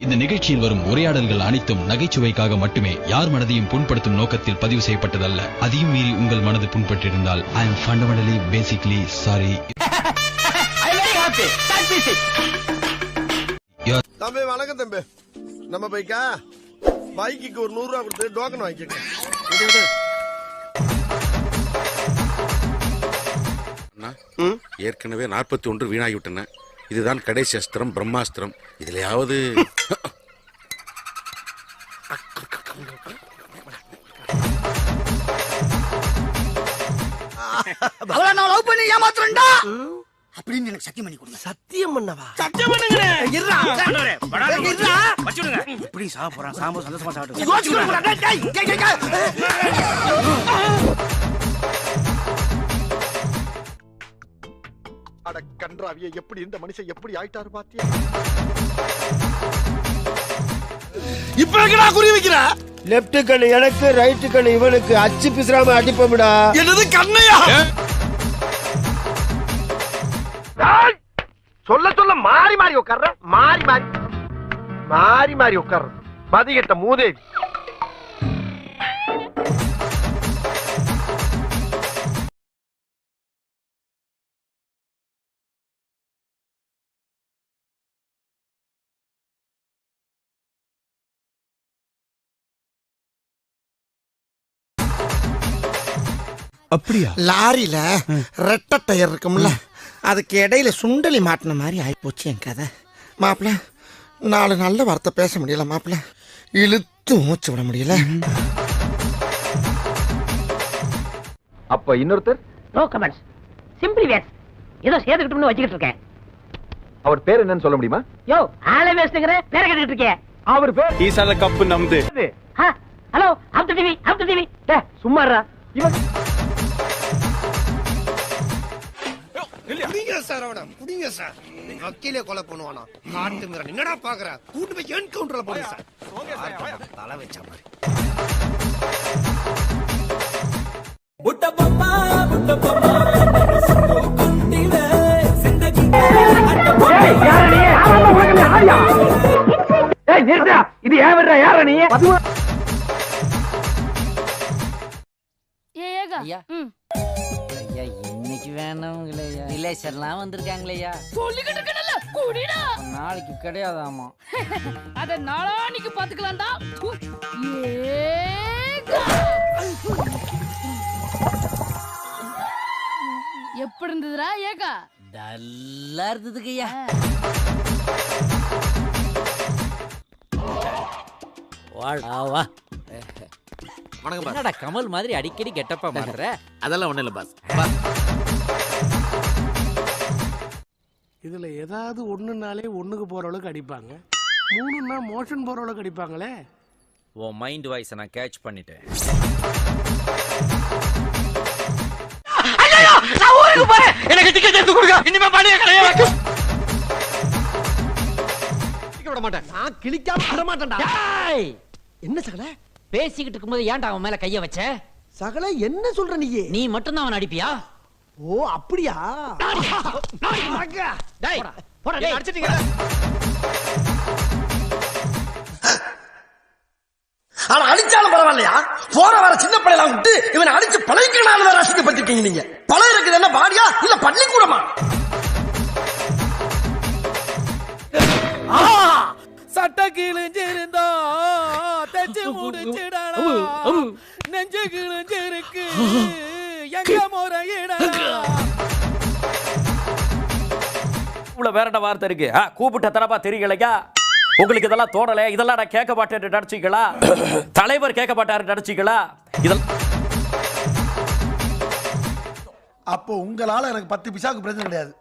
இந்த நிகழ்ச்சியில் வரும் உரையாடல்கள் அனைத்தும் நகைச்சுவைக்காக மட்டுமே, யார் மனதையும் புண்படுத்தும் நோக்கத்தில் பதிவு செய்யப்பட்டதல்ல. அதையும் மீறி உங்கள் மனது புண்பட்டிருந்தால் I am fundamentally basically sorry. தம்பி வணக்கம் தம்பி. நம்ம பைக்கா பைக்கு ஒரு 100 ரூபா கொடுத்து டோக்கன் வாங்கிக்க. ஏற்கனவே 41 வீணாகிவிட்டன. இதுதான் கடைசி அஸ்திரம், பிரம்மாஸ்திரம். இதுலயாவது அவளை நான் லவ் பண்ணி ஏமாத்துறேன்டா அப்படின்னு எனக்கு சத்தியம் பண்ணி கொடுங்க. சத்தியம் பண்ணவா? சத்தியம் பண்ணுங்க. இருடா இருடா வச்சுடுங்க. இப்படி சாப்பிடுறான் சாம்பு சந்தோஷமா சாப்பிடுங்க. அட கன்றாவிய, எப்படி இந்த மனுஷன் எப்படி ஆயிட்டாரு பாத்தியா? இப்ப எங்கடா குறி வைக்கிற? லெப்ட் கண்ணு எனக்கு, ரைட் கண்ணு இவனுக்கு. அச்சு பிசுறாம அடிப்போம்டா. என்னது கண்ணையா? சொல்ல சொல்ல மாறி மாறி உட்கார்ற. மாறி மாறி உட்கார்ற. பதிகட்ட மூதேவி. அப்படியா? லாரியில ரெட்டை டயர் இருக்கும்ல, அதுக்கு இடையில சுண்டலி மாட்டின மாதிரி ஆயிப்போச்சு என் கதை. மாப்பிள்ள, 4 நல்ல வார்த்தை பேச முடியல மாப்பிள்ள. இழுத்து மூச்சு விட முடியல. அப்ப இன்னொருத்தர்? No comments, simply waste. ஏதோ சேர்த்துக்கிட்டோம்னு வச்சுக்கிட்டு இருக்கேன். அவர் பேர் என்னன்னு சொல்ல முடியுமா? யோ ஆளே வேஸ்ட்ங்கற பேரை கேட்டுக்கிட்டு இருக்கேன். அவர் பேர் ஈசால கப்பு நம்து. Hello after TV. டேய் சும்மாடா. இவன் புடிங்க சார், அவன புடிங்க சார். வக்கீலே கொலை பண்ணுவானா? காட்டு மிரன் என்னடா பாக்குற? கூட்டு போய் என்கவுண்டர்ல போடுங்க சார். தலை வச்ச மாதிரி. இது ஏவரா யாரா நீ? ஐயா இன்னைக்கு வேணவங்களையா ரிலேஷன்லாம் வந்திருக்காங்களையா. சொல்லிக்கிட்டு இருக்கேன்ல, குடிடா. நாளைக்கு கிடையாதாமா. அத நாளானிக்கு பாத்துக்கலாம்டா. எப்படி இருந்ததுடா ஏகா? நல்லா இருந்ததுங்கய்யா. வா என்னடா கமல் மாதிரி அடிக்கடி கெட்டப்பா மாறுற? அதெல்லாம் ஒண்ணு இல்ல பாஸ். இதுல ஏதாவது ஒண்ணுனாலே ஒண்ணுக்கு போற அளவுக்கு அடிப்பாங்க, 3ன்னா மோஷன் போற அளவுக்கு அடிப்பாங்களே. உன் மைண்ட் வாய்ஸை நான் கேட்ச் பண்ணிட்டேன். நான் ஊருக்கு போறேன். எனக்கு டிக்கெட் எடுத்து கொடுங்க. இனிமே பாடியே கிடையாது. கிளிக்க விட மாட்டேன். நான் கிளிக்காம விட மாட்டேன்டா. என்ன சகல பேசிக்கிட்டு இருக்கும்போது ஏன்டா அவன் மேல கைய வச்ச? சகல என்ன சொல்ற நீ? நீ மட்டும் தான் அவன் அடிப்பியா? ஓ அப்படியா? டேய் போடா டேய். அடிச்சிட்டீங்க. ஆனா அடிச்சாலும் பரவாயில்லையா? போற வர சின்ன பிள்ளைலாம் விட்டு இவனை அடிச்சு பழகிக்கனால வேற அசிங்கப்பட்டிருக்கீங்க நீங்க. பழம் இருக்குது என்ன பாடியா இல்ல பள்ளிக்கூடமா? சட்ட கிழிஞ்சிருந்தா தச்சு முடிச்சிடா, நெஞ்சு கிழிஞ்சிருக்கு எங்க முறையிடா. இவ்வளவு வேற என்ன வார்த்தை இருக்கு? கூப்பிட்ட தரப்பா தெரியலையா உங்களுக்கு? இதெல்லாம் தோணல? இதெல்லாம் நான் கேட்க மாட்டேன் நடிச்சிங்களா? தலைவர் கேட்க மாட்டாரு நடிச்சிங்களா? இதெல்லாம் அப்போ உங்களால எனக்கு 10 பைசாக்கு பிரச்சனை கிடையாது.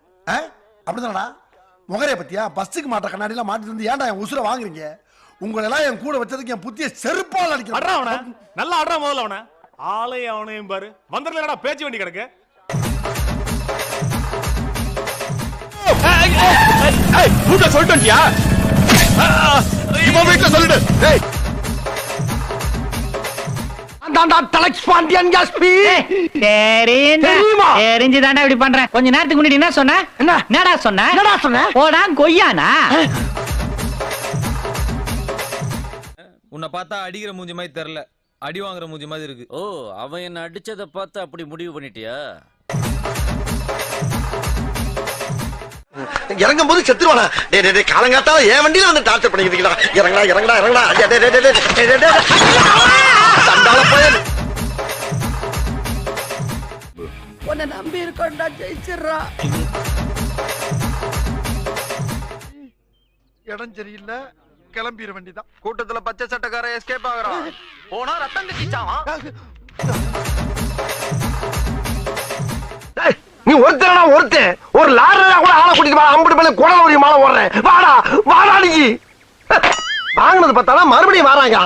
அப்படிதானடா? முகரைய பத்தியா? பஸ்ஸுக்கு மாட்ட கண்ணாடி எல்லாம் மாட்டிட்டு வந்து ஏன்டா என் உசுரை வாங்குறீங்க? உங்களெல்லாம் என் கூட வச்சதுக்கு என் புத்திய செருப்பால் அடிக்கிறேன். அவன நல்லா ஆடுறா. முதல்ல அவன ஆளையும் அவனையும் பாரு. வந்துடலடா பேச்சு வண்டி கிடக்கு. சொல்லிட்டியா? இவன் வீட்டுல சொல்லிடு. தெரிஞ்சுதாண்டா இப்படி பண்றேன். கொஞ்ச நேரத்துக்கு முன்னாடி என்ன சொன்ன? என்னடா சொன்ன? போடா கொய்யானா? உன்னை பார்த்தா அடிக்கிற மூஞ்சி மாதிரி தெரியல, அடி வாங்குற மூஞ்சி மாதிரி இருக்கு. ஓ, அவன் என்ன அடிச்சதை பார்த்து அப்படி முடிவு பண்ணிட்டியா? இறங்கும் போது செத்துருவானா? காலங்காத்தால என் வண்டியில வந்து டார்ச்சர் பண்ணிக்கிறீங்களா? இறங்கடா இறங்கடா இறங்கடா. சண்டால போய் உன்னை நம்பி இருக்கோண்டா, ஜெயிச்சிடுறா. இடம் சரியில்லை, கிளம்பிட வேண்டிதான். கூட்டத்துல பச்சை சட்டக்கார எஸ்கேப் ஆகுறான். போனா ரத்தம் கட்டிச்சாவா? நீ ஒருத்தரா ஒருத்தன் ஒரு லாரில கூட ஆளை கூட்டிட்டு வா. அம்புட்டு மேல குடல ஒரு மாலை ஓடுறேன். வாடா வாடா நீ வாங்கினது பார்த்தாலும் மறுபடியும் வராங்க.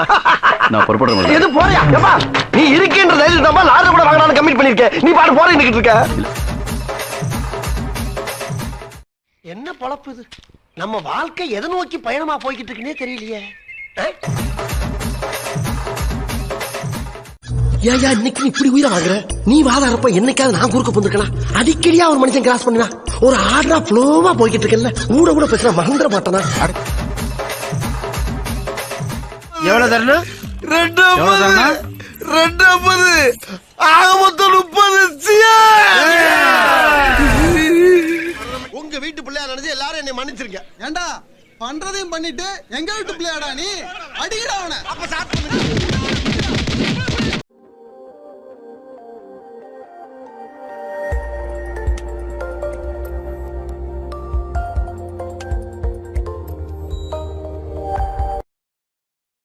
நான் பொறுப்படுறேன். எது போறியா? எப்பா நீ இருக்கின்ற தைரியம் தான் லாரி கூட வாங்கினாலும் கமிட் பண்ணிருக்கேன். நீ பாட்டு போற நிக்கிட்டு இருக்க. என்ன பொழப்பு இது? நம்ம வாழ்க்கை எதை நோக்கி பயணமா போய்கிட்டு இருக்குன்னே தெரியலையே. ஏயா இன்னைக்கு நீ இப்படி உயிரை வாங்குற? நீ வாதாரப்ப என்னைக்காவது நான் குறுக்க போந்துக்கலாம். அடிக்கடியா ஒரு மனுஷன் கிராஸ் பண்ணினா ஒரு ஆர்டரா ஃப்ளோவா போய்கிட்டு இருக்கல. ஊட கூட பேசுனா மறந்துட மாட்டானா? எவ்வளவு தரணும்? 250 ஆக மொத்தம் 30. உங்க வீட்டு பிள்ளையா நினைச்சு எல்லாரும் என்னை மன்னிச்சிருங்க. ஏண்டா பண்றதையும் பண்ணிட்டு எங்க வீட்டு பிள்ளையாடா நீ? அடிக்கடா அவனை.